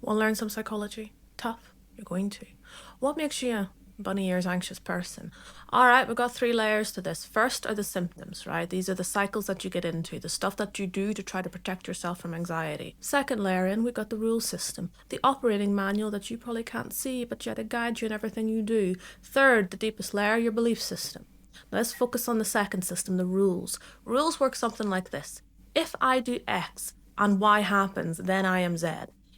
Want to learn some psychology? Tough. You're going to. What makes you a bunny ears anxious person? All right, we've got 3 layers to this. First are the symptoms, right? These are the cycles that you get into, the stuff that you do to try to protect yourself from anxiety. Second layer in, we've got the rule system, the operating manual that you probably can't see, but yet it guides you in everything you do. Third, the deepest layer, your belief system. Let's focus on the second system, the rules. Rules work something like this. If I do X and Y happens, then I am Z.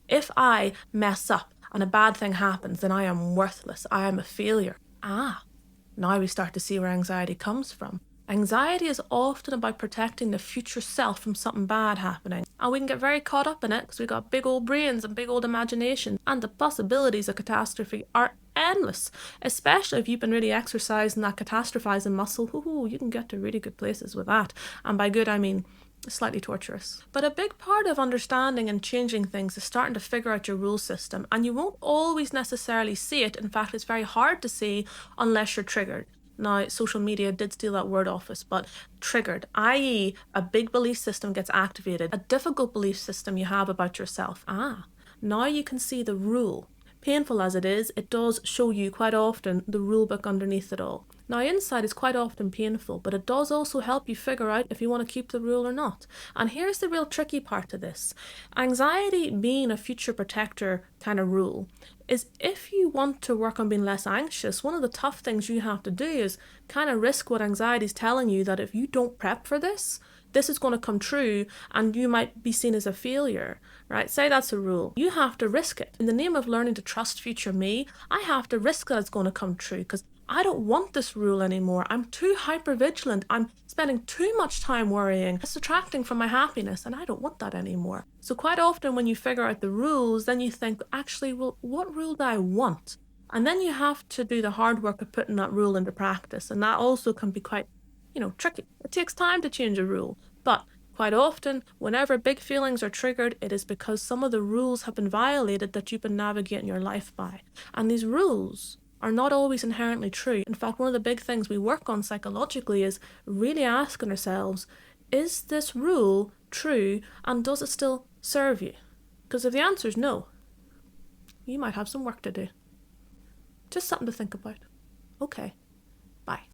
If I mess up and a bad thing happens, then I am worthless. I am a failure. Now we start to see where anxiety comes from. Anxiety is often about protecting the future self from something bad happening. And we can get very caught up in it because we've got big old brains and big old imaginations. And the possibilities of catastrophe are endless, especially if you've been really exercising that catastrophizing muscle. You can get to really good places with that. And by good, I mean slightly torturous. But a big part of understanding and changing things is starting to figure out your rule system, and you won't always necessarily see it. In fact, it's very hard to see unless you're triggered. Now, social media did steal that word off us, but triggered, i.e. a big belief system gets activated, a difficult belief system you have about yourself. Now you can see the rule. Painful as it is, it does show you quite often the rule book underneath it all. Now, inside is quite often painful, but it does also help you figure out if you want to keep the rule or not. And here's the real tricky part of this. Anxiety being a future protector kind of rule is if you want to work on being less anxious, one of the tough things you have to do is kind of risk what anxiety is telling you, that if you don't prep for this, this is going to come true and you might be seen as a failure, right? Say that's a rule. You have to risk it. In the name of learning to trust future me, I have to risk that it's going to come true because I don't want this rule anymore. I'm too hypervigilant. I'm spending too much time worrying. It's detracting from my happiness and I don't want that anymore. So quite often when you figure out the rules, then you think, actually, well, what rule do I want? And then you have to do the hard work of putting that rule into practice. And that also can be quite tricky. It takes time to change a rule, but quite often, whenever big feelings are triggered, it is because some of the rules have been violated that you've been navigating your life by. And these rules are not always inherently true. In fact, one of the big things we work on psychologically is really asking ourselves, is this rule true and does it still serve you? Because if the answer is no, you might have some work to do. Just something to think about. Okay. Bye.